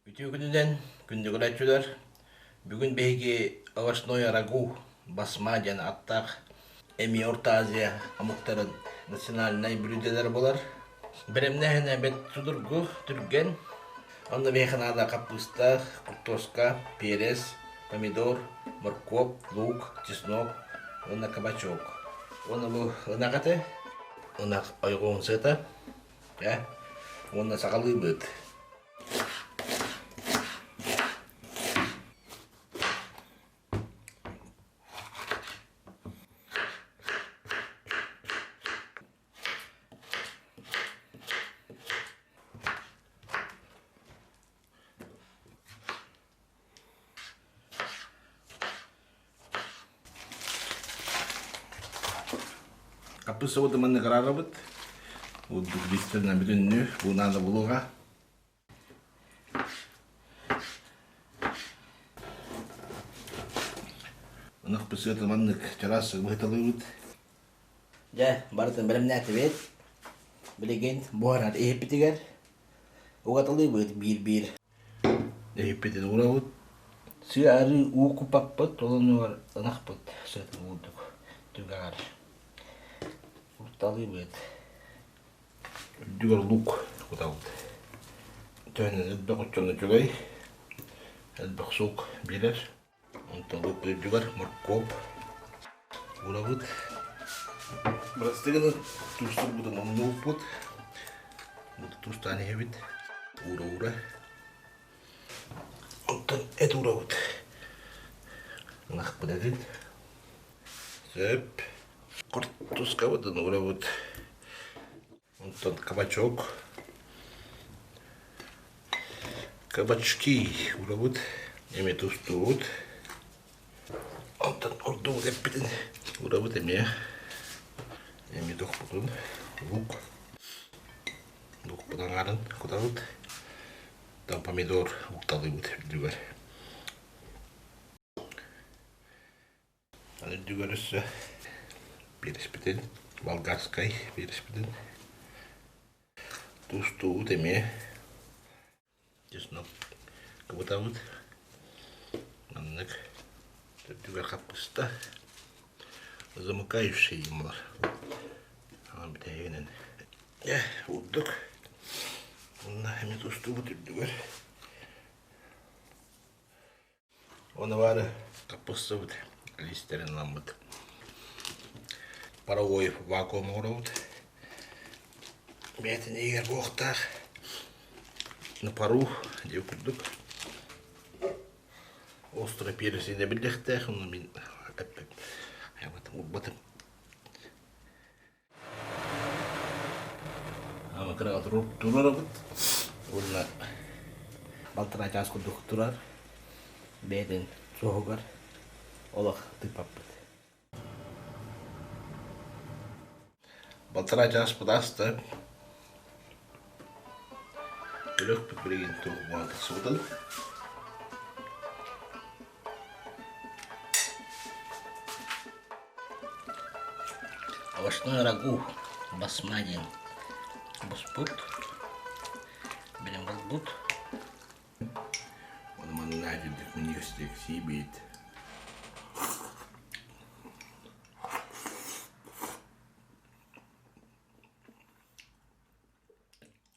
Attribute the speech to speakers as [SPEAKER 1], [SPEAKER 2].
[SPEAKER 1] Ütü gününden gündük ulaşıyorlar. Bugün belki овощное рагу, басма және аттақ Эми Орта Азия амуктарын национальный блюделер болар. Беремнәһенә бет тудыргу түрген. Онда беханада капуста, картошка, перец, помидор, морковь, лук, чеснок, онда кабачок. Онда бу ынакаты, ынак ойгон сета. Я, онда сакалы бит. Капуста вот мы накрашиваем. Вот действительно блюдо, bu надо булуга. Нах посветил маннык террасы выготовляют. Ja, бартын беремне тибет. Билеген буарат эпитигер. Угатылыбыт бир. Эпитин урабыт. Сыары укупакпыт, толонуар ынакпыт. Сөтү булдук. Тугар. Урталыбыт. Дүгөр лук кутабыт. Төнү докучону чугай. Элбек сук билер. Онто лук дүгөр морковь. Урабыт. Брастыгын тустур будан омнууппут. Бут тустаны хебит. Ура. Онтон эт урабыт. Нахпыт эдит. Сөп. Картошка будан урабыт. Онтон кабачок. Кабачки урабыт. Эми тустуут. Онтон ордуут эппитин. Урабыт эме. Эми тохпутун. Лук. Лук пудангарын кутабыт. Там помидор укталыбыт дүгөр. Аны дүгөрүсө бериспитин. Болгарской бериспитин. Тустуут эме. Чеснок кутабыт. Маннык. Дүгөр капуста. Замыкающий юмор. Битегенен. Удук. Онда эми тустубут дүгөр. Оны бары капуста бут. Листерин ламбыт. Паровой вакуум урабыт. Бетин егер боқтар. На пару деп курдук. Острый перец ине билдехте. Оны мен батып. Амакра турарабыт. Онда балтыра час курдук турар. Бетин соғығар. Олақ тыпаппыт. Балтыра час пыдасты. Күлік пікіреген тұғы бағды судан. Овощное рагу басма ден бұспыт. Берем бұлбыт. Оны манына жүрдік университет сейбейді.